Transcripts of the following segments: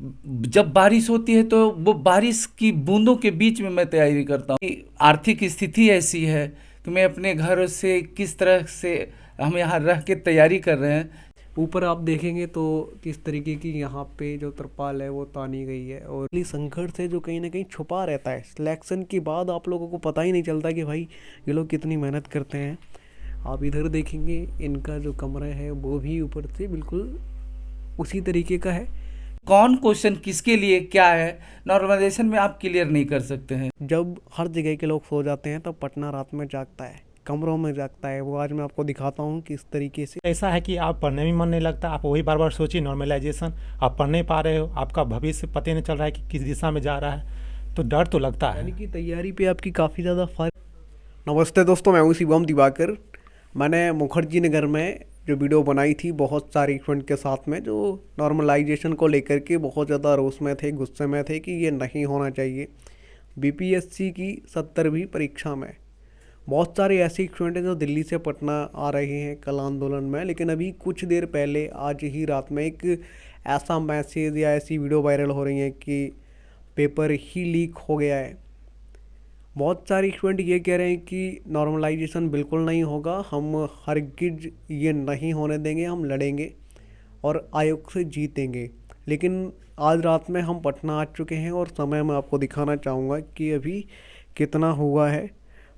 जब बारिश होती है तो वो बारिश की बूंदों के बीच में मैं तैयारी करता हूँ। आर्थिक स्थिति ऐसी है कि मैं अपने घर से किस तरह से हम यहाँ रह के तैयारी कर रहे हैं। ऊपर आप देखेंगे तो किस तरीके की यहाँ पे जो तरपाल है वो तानी गई है, और ये संघर्ष है जो कहीं ना कहीं छुपा रहता है। सिलेक्शन के बाद आप लोगों को पता ही नहीं चलता कि भाई ये लोग कितनी मेहनत करते हैं। आप इधर देखेंगे इनका जो कमरा है वो भी ऊपर से बिल्कुल उसी तरीके का है। कौन क्वेश्चन किसके लिए क्या है, नॉर्मलाइजेशन में आप क्लियर नहीं कर सकते हैं। जब हर जगह के लोग सो जाते हैं तब पटना रात में जागता है, कमरों में जागता है। वो आज मैं आपको दिखाता हूँ किस तरीके से। ऐसा है कि आप पढ़ने में मन नहीं लगता, आप वही बार बार सोचिए नॉर्मलाइजेशन, आप पढ़ नहीं पा रहे हो, आपका भविष्य पता नहीं चल रहा है कि किस दिशा में जा रहा है, तो डर तो लगता है। यानी कि तैयारी पे आपकी काफ़ी ज़्यादा फर्क। नमस्ते दोस्तों, मैं हूँ शिवम दिवाकर। मैंने मुखर्जी नगर में जो वीडियो बनाई थी बहुत सारे स्टूडेंट के साथ में जो नॉर्मलाइजेशन को लेकर के बहुत ज़्यादा रोष में थे, गुस्से में थे कि ये नहीं होना चाहिए। बीपीएससी की 70वीं परीक्षा में बहुत सारे ऐसे स्टूडेंट हैं जो दिल्ली से पटना आ रहे हैं कल आंदोलन में, लेकिन अभी कुछ देर पहले आज ही रात में एक ऐसा मैसेज या ऐसी वीडियो वायरल हो रही है कि पेपर ही लीक हो गया है। बहुत सारे स्टूडेंट ये कह रहे हैं कि नॉर्मलाइजेशन बिल्कुल नहीं होगा, हम हरगिज ये नहीं होने देंगे, हम लड़ेंगे और आयोग से जीतेंगे। लेकिन आज रात में हम पटना आ चुके हैं और समय मैं आपको दिखाना चाहूँगा कि अभी कितना हुआ है।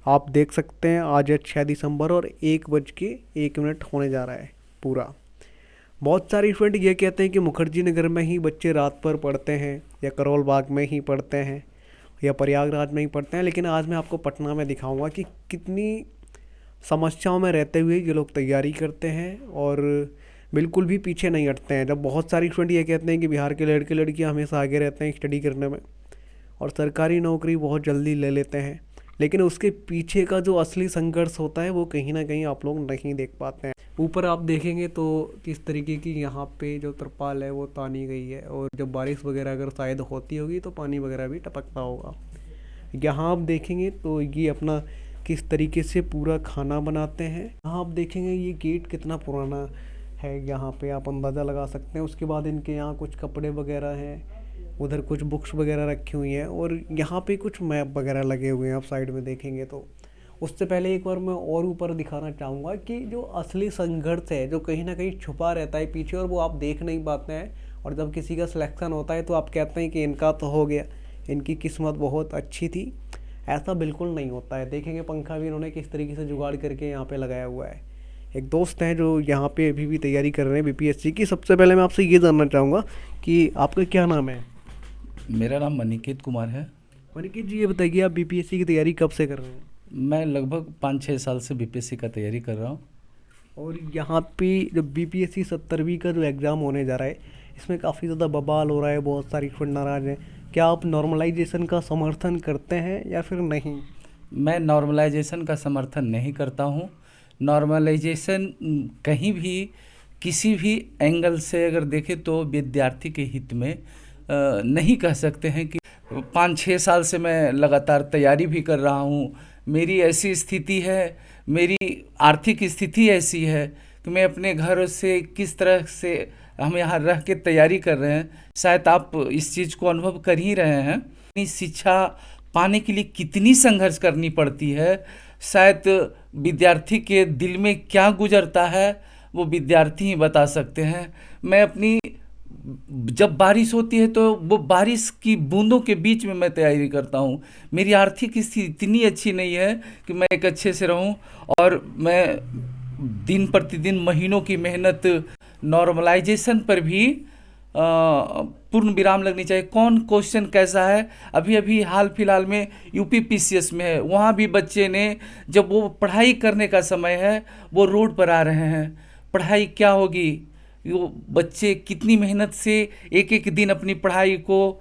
आप देख सकते हैं आज है 6 दिसंबर और 1:01 होने जा रहा है पूरा। बहुत सारे स्टूडेंट ये कहते हैं कि मुखर्जी नगर में ही बच्चे रात पर पढ़ते हैं या करोल बाग में ही पढ़ते हैं या प्रयागराज में ही पढ़ते हैं, लेकिन आज मैं आपको पटना में दिखाऊंगा कि कितनी समस्याओं में रहते हुए ये लोग तैयारी करते हैं और बिल्कुल भी पीछे नहीं हटते हैं। जब बहुत सारी स्टूडेंट ये कहते हैं कि बिहार के लड़के लड़कियां हमेशा आगे रहते हैं स्टडी करने में और सरकारी नौकरी बहुत जल्दी ले लेते हैं, लेकिन उसके पीछे का जो असली संघर्ष होता है वो कहीं ना कहीं आप लोग नहीं देख पाते हैं। ऊपर आप देखेंगे तो किस तरीके की यहाँ पे जो तरपाल है वो तानी गई है, और जब बारिश वगैरह अगर शायद होती होगी तो पानी वगैरह भी टपकता होगा। यहाँ आप देखेंगे तो ये अपना किस तरीके से पूरा खाना बनाते हैं। यहाँ आप देखेंगे ये गेट कितना पुराना है, यहाँ पे आप अंदाज़ा लगा सकते हैं। उसके बाद इनके यहाँ कुछ कपड़े वगैरह हैं, उधर कुछ बुक्स वगैरह रखी हुई हैं और यहाँ पे कुछ मैप वगैरह लगे हुए हैं आप साइड में देखेंगे तो। उससे पहले एक बार मैं और ऊपर दिखाना चाहूँगा कि जो असली संघर्ष है जो कहीं ना कहीं छुपा रहता है पीछे और वो आप देख नहीं पाते हैं, और जब किसी का सिलेक्शन होता है तो आप कहते हैं कि इनका तो हो गया, इनकी किस्मत बहुत अच्छी थी। ऐसा बिल्कुल नहीं होता है। देखेंगे पंखा भी इन्होंने किस तरीके से जुगाड़ करके यहाँ पे लगाया हुआ है। एक दोस्त हैं जो यहाँ पे अभी भी तैयारी कर रहे हैं बीपीएससी की। सबसे पहले मैं आपसे ये जानना चाहूँगा कि आपका क्या नाम है? मेरा नाम मनिकेत कुमार है। मनिकेत जी, ये बताइए आप बीपीएससी की तैयारी कब से कर रहे हैं? मैं लगभग 5-6 साल से बीपीएससी का तैयारी कर रहा हूँ। और यहाँ पे जब बीपीएससी 70वीं का जो एग्ज़ाम होने जा रहा है इसमें काफ़ी ज़्यादा बवाल हो रहा है, बहुत सारी स्टूडेंट नाराज़ हैं। क्या आप नॉर्मलाइजेशन का समर्थन करते हैं या फिर नहीं? मैं नॉर्मलाइजेशन का समर्थन नहीं करता हूँ। नॉर्मलाइजेशन कहीं भी किसी भी एंगल से अगर देखें तो विद्यार्थी के हित में नहीं कह सकते हैं कि 5-6 साल से मैं लगातार तैयारी भी कर रहा हूँ। मेरी ऐसी स्थिति है, मेरी आर्थिक स्थिति ऐसी है कि मैं अपने घर से किस तरह से हम यहाँ रह के तैयारी कर रहे हैं, शायद आप इस चीज़ को अनुभव कर ही रहे हैं। अपनी शिक्षा पाने के लिए कितनी संघर्ष करनी पड़ती है, शायद विद्यार्थी के दिल में क्या गुजरता है वो विद्यार्थी ही बता सकते हैं। मैं अपनी जब बारिश होती है तो वो बारिश की बूंदों के बीच में मैं तैयारी करता हूँ। मेरी आर्थिक स्थिति इतनी अच्छी नहीं है कि मैं एक अच्छे से रहूँ, और मैं दिन प्रतिदिन महीनों की मेहनत नॉर्मलाइजेशन पर भी पूर्ण विराम लगनी चाहिए। कौन क्वेश्चन कैसा है, अभी अभी हाल फिलहाल में यूपी पीसीएस में है, वहाँ भी बच्चे ने जब वो पढ़ाई करने का समय है वो रोड पर आ रहे हैं। पढ़ाई क्या होगी, वो बच्चे कितनी मेहनत से एक एक दिन अपनी पढ़ाई को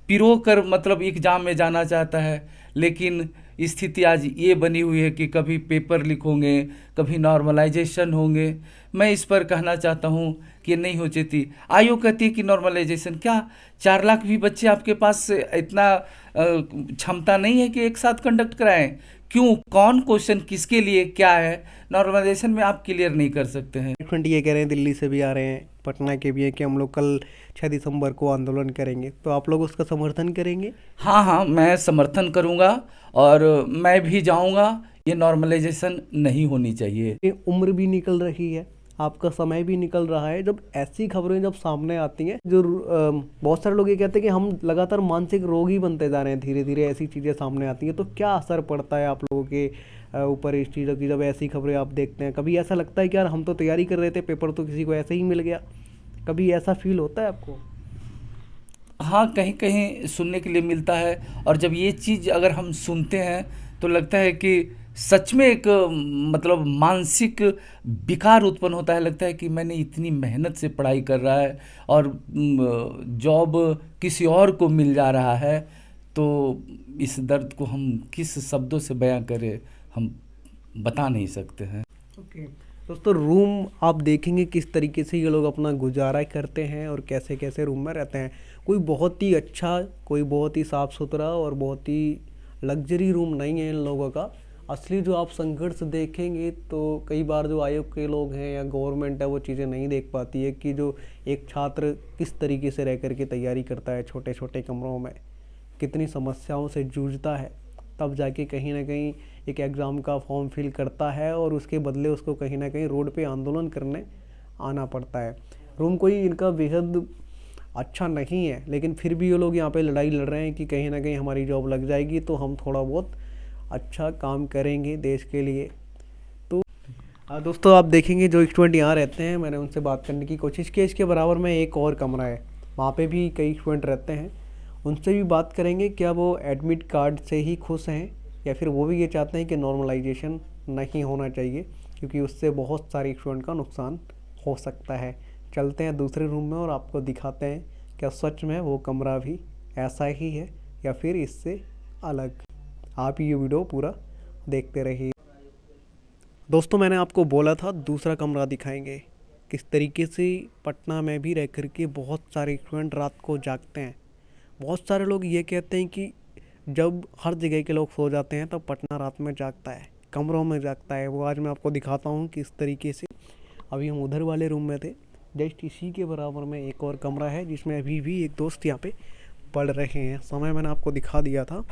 पिरो कर मतलब एग्ज़ाम में जाना चाहता है, लेकिन स्थिति आज ये बनी हुई है कि कभी पेपर लीक होंगे, कभी नॉर्मलाइजेशन होंगे। मैं इस पर कहना चाहता हूँ कि नहीं हो चाहती। आयोग कहती है कि नॉर्मलाइजेशन क्या, 4 लाख भी बच्चे आपके पास इतना क्षमता नहीं है कि एक साथ कंडक्ट कराएं? क्यों, कौन क्वेश्चन किसके लिए क्या है, नॉर्मलाइजेशन में आप क्लियर नहीं कर सकते हैं। स्टूडेंट ये कह रहे हैं दिल्ली से भी आ रहे हैं, पटना के भी हैं कि हम लोग कल 6 दिसंबर को आंदोलन करेंगे, तो आप लोग उसका समर्थन करेंगे? हाँ हाँ, मैं समर्थन करूँगा और मैं भी जाऊँगा। ये नॉर्मलाइजेशन नहीं होनी चाहिए। ये उम्र भी निकल रही है, आपका समय भी निकल रहा है, जब ऐसी खबरें जब सामने आती हैं जो बहुत सारे लोग ये कहते हैं कि हम लगातार मानसिक रोगी बनते जा रहे हैं, धीरे धीरे ऐसी चीज़ें सामने आती हैं, तो क्या असर पड़ता है आप लोगों के ऊपर इस चीज़ों की जब ऐसी खबरें आप देखते हैं? कभी ऐसा लगता है कि यार हम तो तैयारी कर रहे थे, पेपर तो किसी को ऐसे ही मिल गया, कभी ऐसा फील होता है आपको? हाँ, कहीं कहीं सुनने के लिए मिलता है, और जब ये चीज़ अगर हम सुनते हैं तो लगता है कि सच में एक मतलब मानसिक विकार उत्पन्न होता है। लगता है कि मैंने इतनी मेहनत से पढ़ाई कर रहा है और जॉब किसी और को मिल जा रहा है, तो इस दर्द को हम किस शब्दों से बयां करें, हम बता नहीं सकते हैं। ओके दोस्तों, रूम आप देखेंगे किस तरीके से ये लोग अपना गुजारा करते हैं और कैसे कैसे रूम में रहते हैं। कोई बहुत ही अच्छा, कोई बहुत ही साफ़ सुथरा और बहुत ही लग्जरी रूम नहीं है इन लोगों का। असली जो आप संघर्ष देखेंगे तो कई बार जो आयोग के लोग हैं या गवर्नमेंट है वो चीज़ें नहीं देख पाती है कि जो एक छात्र किस तरीके से रह कर के तैयारी करता है छोटे छोटे कमरों में, कितनी समस्याओं से जूझता है, तब जाके कहीं ना कहीं एक एग्ज़ाम का फॉर्म फिल करता है और उसके बदले उसको कहीं ना कहीं रोड पे आंदोलन करने आना पड़ता है। रूम कोई इनका बेहद अच्छा नहीं है, लेकिन फिर भी ये लोग यहाँ पे लड़ाई लड़ रहे हैं कि कहीं ना कहीं हमारी जॉब लग जाएगी तो हम थोड़ा बहुत अच्छा काम करेंगे देश के लिए। तो दोस्तों, आप देखेंगे जो स्टूडेंट यहाँ रहते हैं, मैंने उनसे बात करने की कोशिश की। इसके बराबर में एक और कमरा है, वहाँ पे भी कई स्टूडेंट रहते हैं, उनसे भी बात करेंगे क्या वो एडमिट कार्ड से ही खुश हैं या फिर वो भी ये चाहते हैं कि नॉर्मलाइजेशन नहीं होना चाहिए, क्योंकि उससे बहुत सारे स्टूडेंट का नुकसान हो सकता है। चलते हैं दूसरे रूम में और आपको दिखाते हैं क्या सच में वो कमरा भी ऐसा ही है या फिर इससे अलग। आप ये वीडियो पूरा देखते रहिए। दोस्तों, मैंने आपको बोला था दूसरा कमरा दिखाएंगे, किस तरीके से पटना में भी रह कर के बहुत सारे स्टूडेंट रात को जागते हैं। बहुत सारे लोग ये कहते हैं कि जब हर जगह के लोग सो जाते हैं तब पटना रात में जागता है, कमरों में जागता है। वो आज मैं आपको दिखाता हूँ किस तरीके से। अभी हम उधर वाले रूम में थे, जस्ट इसी के बराबर में एक और कमरा है जिसमें अभी भी एक दोस्त यहाँ पे पढ़ रहे हैं। समय मैंने आपको दिखा दिया था।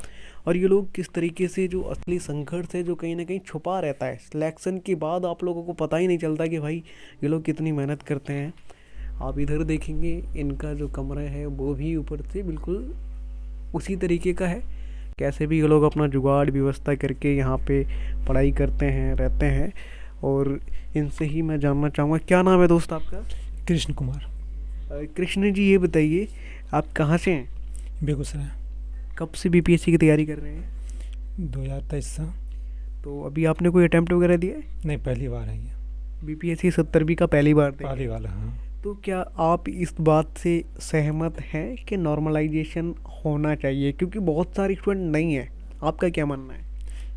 और ये लोग किस तरीके से जो असली संघर्ष है जो कहीं ना कहीं छुपा रहता है, सिलेक्शन के बाद आप लोगों को पता ही नहीं चलता कि भाई ये लोग कितनी मेहनत करते हैं। आप इधर देखेंगे इनका जो कमरा है वो भी ऊपर से बिल्कुल उसी तरीके का है। कैसे भी ये लोग अपना जुगाड़ व्यवस्था करके यहाँ पे पढ़ाई करते हैं, रहते हैं। और इनसे ही मैं जानना चाहूँगा, क्या नाम है दोस्त आपका? कृष्ण कुमार। कृष्ण जी, ये बताइए आप कहाँ से हैं? बेगूसराय। कब से बीपीएससी की तैयारी कर रहे हैं? 2023 से। तो अभी आपने कोई अटैम्प्ट वगैरह दिया है? नहीं, पहली बार है ये। बीपीएससी 70वीं का पहली बार थे? पहली वाला, हाँ। तो क्या आप इस बात से सहमत हैं कि नॉर्मलाइजेशन होना चाहिए? क्योंकि बहुत सारे स्टूडेंट नहीं है, आपका क्या मानना है?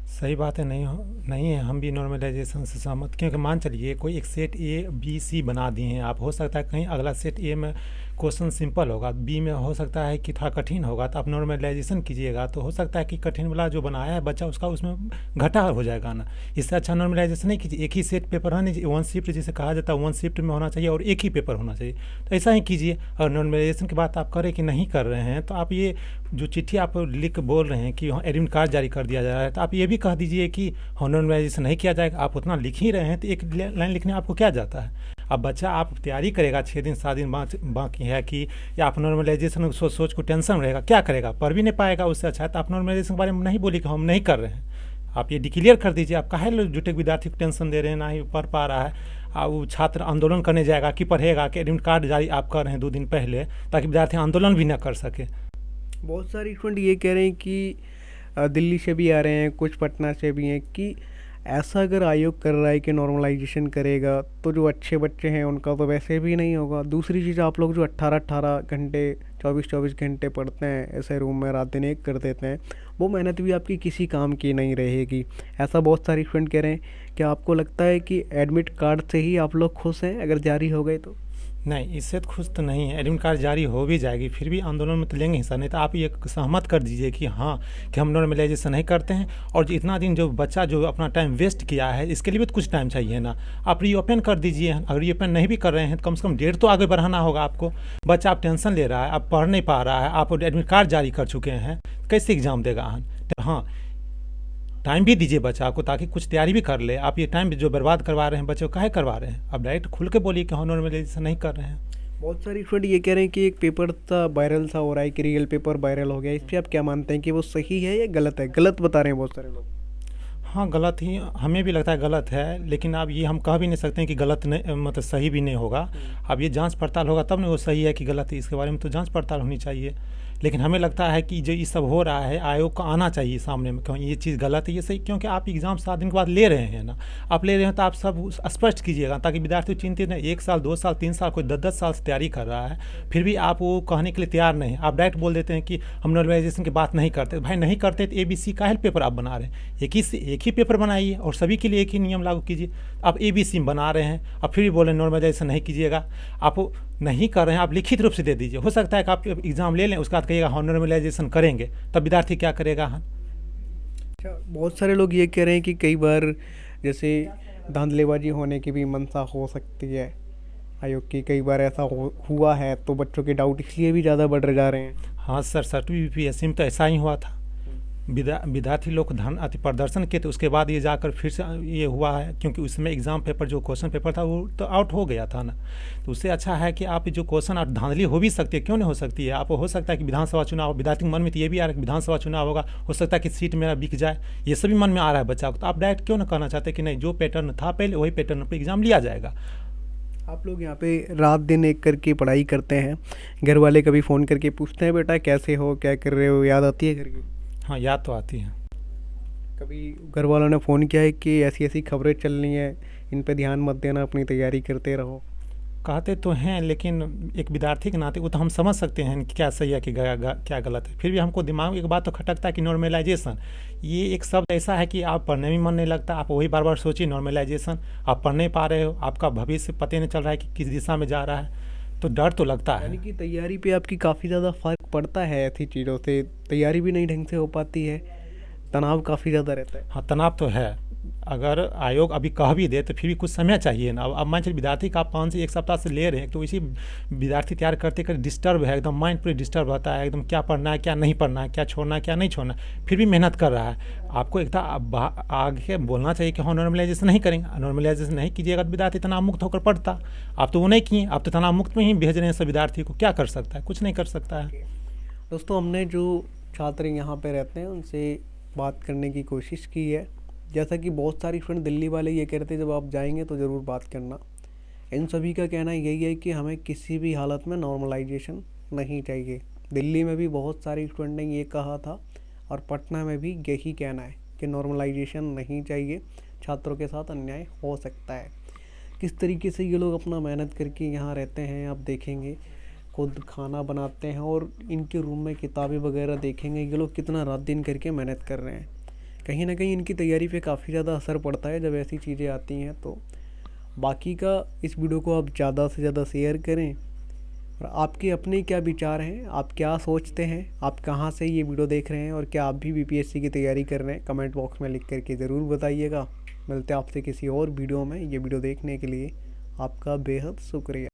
सही बात है, नहीं है, हम भी नॉर्मलाइजेशन से सहमत, क्योंकि मान चलिए कोई एक सेट ए बी सी बना दिए हैं आप, हो सकता है कहीं अगला सेट ए में क्वेश्चन सिंपल होगा, बी में हो सकता है कि थोड़ा कठिन होगा, तो आप नॉर्मलाइजेशन कीजिएगा तो हो सकता है कि कठिन वाला जो बनाया है बच्चा उसका उसमें घटा हो जाएगा ना। इससे अच्छा नॉर्मलाइजेशन नहीं कीजिए, एक ही सेट पेपर होना चाहिए, वन शिफ्ट जिसे कहा जाता है वन शिफ्ट में होना चाहिए और एक ही पेपर होना चाहिए, तो ऐसा ही कीजिए। और नॉर्मलाइजेशन की बात आप करें कि नहीं कर रहे हैं, तो आप ये जो चिट्ठी आप लिख बोल रहे हैं कि एडमिट कार्ड जारी कर दिया जा रहा है, तो आप ये भी कह दीजिए कि नॉर्मलाइजेशन नहीं किया जाएगा। आप उतना लिख ही रहे हैं तो एक लाइन लिखने आपको क्या जाता है। अब बच्चा आप तैयारी करेगा 6 दिन 7 दिन बाकी है कि या आप नॉर्मलाइजेशन सोच को टेंशन रहेगा, क्या करेगा, पढ़ भी नहीं पाएगा। उससे अच्छा है तो आप नॉर्मलाइजेशन के बारे में नहीं बोलिए कि हम नहीं कर रहे हैं, आप ये डिक्लेयर कर दीजिए। आप काहे जुटे विद्यार्थी को टेंशन दे रहे हैं, ना ही पढ़ पा रहा है, वो छात्र आंदोलन करने जाएगा कि पढ़ेगा, कि एडमिट कार्ड जारी आप कर रहे हैं 2 दिन पहले ताकि विद्यार्थी आंदोलन भी ना कर सके। बहुत सारे स्टूडेंट ये कह रहे हैं कि दिल्ली से भी आ रहे हैं, कुछ पटना से भी हैं, कि ऐसा अगर आयोग कर रहा है कि नॉर्मलाइजेशन करेगा तो जो अच्छे बच्चे हैं उनका तो वैसे भी नहीं होगा। दूसरी चीज़, आप लोग जो 18-18 घंटे 24-24 घंटे पढ़ते हैं ऐसे रूम में, रात दिन एक कर देते हैं, वो मेहनत भी आपकी किसी काम की नहीं रहेगी। ऐसा बहुत सारे स्टूडेंट कह रहे हैं। क्या आपको लगता है कि एडमिट कार्ड से ही आप लोग खुश हैं अगर जारी हो गए तो? नहीं, इससे तो खुश तो नहीं है। एडमिट कार्ड जारी हो भी जाएगी, फिर भी आंदोलन में तो लेंगे हिस्सा। नहीं तो आप ये सहमत कर दीजिए कि हाँ, कि हम नॉर्मलाइजेशन नहीं करते हैं, और जो इतना दिन जो बच्चा जो अपना टाइम वेस्ट किया है, इसके लिए भी तो कुछ टाइम चाहिए ना। आप रीओपन कर दीजिए। अगर रीओपन नहीं भी कर रहे हैं तो कम से कम डेट तो आगे बढ़ाना होगा आपको। बच्चा आप टेंशन ले रहा है, आप पढ़ नहीं पा रहा है, आप एडमिट कार्ड जारी कर चुके हैं, कैसे एग्ज़ाम देगा? हाँ, टाइम भी दीजिए बच्चा को, ताकि कुछ तैयारी भी कर ले। आप ये टाइम जो बर्बाद करवा रहे हैं बच्चों को, काहे करवा रहे हैं? आप डायरेक्ट खुल के बोलिए कि हम नॉर्मलाइजेशन नहीं कर रहे हैं। बहुत सारे स्टूडेंट ये कह रहे हैं कि एक पेपर था वायरल सा हो रहा है कि रियल पेपर वायरल हो गया, इस पर आप क्या मानते हैं कि वो सही है या गलत है? गलत बता रहे हैं बहुत सारे लोग। हाँ, गलत ही हमें भी लगता है गलत है, लेकिन अब ये हम कह भी नहीं सकते हैं कि गलत नहीं, मतलब सही भी नहीं होगा। अब ये जांच पड़ताल होगा तब नहीं वो सही है कि गलत है, इसके बारे में तो जांच पड़ताल होनी चाहिए। लेकिन हमें लगता है कि जो ये सब हो रहा है, आयोग को आना चाहिए सामने में, क्यों ये चीज़ गलत है, ये सही, क्योंकि आप एग्ज़ाम 7 दिन के बाद ले रहे हैं ना। आप ले रहे हैं तो आप सब स्पष्ट कीजिएगा, ताकि विद्यार्थी चिंतित नहीं। 1 साल 2 साल 3 साल, कोई 10-10 साल से तैयारी कर रहा है, फिर भी आप वो कहने के लिए तैयार नहीं। आप डायरेक्ट बोल देते हैं कि हम नॉर्मलाइजेशन की बात नहीं करते। भाई नहीं करते तो ABC का हेल्प पेपर आप बना रहे हैं, एक ही पेपर बनाइए और सभी के लिए एक ही नियम लागू कीजिए। आप ABC बना रहे हैं, अब फिर भी बोल रहे हैं नॉर्मलाइजेशन नहीं कीजिएगा। आप नहीं कर रहे हैं, आप लिखित रूप से दे दीजिए। हो सकता है कि आप एग्ज़ाम ले लें, उसके बाद कहिएगा हाँ नॉर्मलाइजेशन करेंगे, तब विद्यार्थी क्या करेगा? हाँ, अच्छा, बहुत सारे लोग ये कह रहे हैं कि कई बार जैसे धांधलेबाजी होने की भी मंशा हो सकती है आयोग की। कई बार ऐसा हुआ है, तो बच्चों के डाउट इसलिए भी ज़्यादा बढ़ जा रहे हैं। हाँ सर, BPSC में तो ऐसा ही हुआ था। विद्यार्थी लोग प्रदर्शन किए, तो उसके बाद ये जाकर फिर से ये हुआ है, क्योंकि उसमें एग्ज़ाम पेपर जो क्वेश्चन पेपर था वो तो आउट हो गया था ना। तो उससे अच्छा है कि आप जो क्वेश्चन आप धांधली हो भी सकती है, क्यों नहीं हो सकती है? आप हो सकता है कि विधानसभा चुनाव, विद्यार्थी के मन में तो ये भी आ रहा है कि विधानसभा चुनाव होगा, हो सकता है कि सीट मेरा बिक जाए, ये सभी मन में आ रहा है बच्चा को। तो आप डायरेक्ट क्यों ना कहना चाहते कि नहीं, जो पैटर्न था पहले वही पैटर्न पर एग्ज़ाम लिया जाएगा। आप लोग यहाँ पे रात दिन एक करके पढ़ाई करते हैं, घर वाले कभी फ़ोन करके पूछते हैं बेटा कैसे हो, क्या कर रहे हो, याद आती है घर की? हाँ, याद तो आती है। कभी घर वालों ने फ़ोन किया है कि ऐसी ऐसी खबरें चल रही हैं, इन पे ध्यान मत देना, अपनी तैयारी करते रहो? कहते तो हैं, लेकिन एक विद्यार्थी के नाते वो तो हम समझ सकते हैं कि क्या सही है कि क्या गलत है। फिर भी हमको दिमाग में एक बात तो खटकता है कि नॉर्मलाइजेशन, ये एक शब्द ऐसा है कि आप पढ़ने में मन नहीं लगता। आप वही बार बार सोचिए नॉर्मलाइजेशन, आप पढ़ नहीं पा रहे हो, आपका भविष्य पता नहीं चल रहा है कि किस दिशा में जा रहा है, तो डर तो लगता है। यानी कि तैयारी पे आपकी काफ़ी ज़्यादा फ़र्क पड़ता है ऐसी चीज़ों से, तैयारी भी नहीं ढंग से हो पाती है, तनाव काफ़ी ज़्यादा रहता है। हाँ, तनाव तो है। अगर आयोग अभी कह भी दे तो फिर भी कुछ समय चाहिए ना। अब मान चलिए विद्यार्थी का आप 5 से 1 सप्ताह से ले रहे हैं, तो इसी विद्यार्थी तैयार करते करते डिस्टर्ब है, एकदम माइंड पूरी डिस्टर्ब रहता है, एकदम क्या पढ़ना है क्या नहीं पढ़ना है, क्या छोड़ना है क्या नहीं छोड़ना है, फिर भी मेहनत कर रहा है। आपको एक आगे बोलना चाहिए कि हाँ नॉर्मलाइजेशन नहीं करेंगे। नॉर्मलाइजेशन नहीं कीजिएगा तो विद्यार्थी तनाव मुक्त होकर पढ़ता। आप तो वो नहीं किए, आप तो तनाव मुक्त में ही भेज रहे हैं सब विद्यार्थी को। क्या कर सकता है? कुछ नहीं कर सकता है। दोस्तों, हमने जो छात्र यहाँ पे रहते हैं उनसे बात करने की कोशिश की है। जैसा कि बहुत सारी फ्रेंड दिल्ली वाले ये कह रहे थे जब आप जाएंगे तो ज़रूर बात करना। इन सभी का कहना यही है कि हमें किसी भी हालत में नॉर्मलाइजेशन नहीं चाहिए। दिल्ली में भी बहुत सारे स्टूडेंट ने ये कहा था और पटना में भी यही कहना है कि नॉर्मलाइजेशन नहीं चाहिए, छात्रों के साथ अन्याय हो सकता है। किस तरीके से ये लोग अपना मेहनत करके यहाँ रहते हैं आप देखेंगे, खुद खाना बनाते हैं और इनके रूम में किताबें वगैरह देखेंगे, ये लोग कितना रात दिन करके मेहनत कर रहे हैं। कहीं ना कहीं इनकी तैयारी पे काफ़ी ज़्यादा असर पड़ता है जब ऐसी चीज़ें आती हैं। तो बाकी का इस वीडियो को आप ज़्यादा से ज़्यादा शेयर करें और आपके अपने क्या विचार हैं, आप क्या सोचते हैं, आप कहाँ से ये वीडियो देख रहे हैं और क्या आप भी BPSC की तैयारी कर रहे हैं, कमेंट बॉक्स में लिख करके ज़रूर बताइएगा। मिलते हैं आपसे किसी और वीडियो में। ये वीडियो देखने के लिए आपका बेहद शुक्रिया।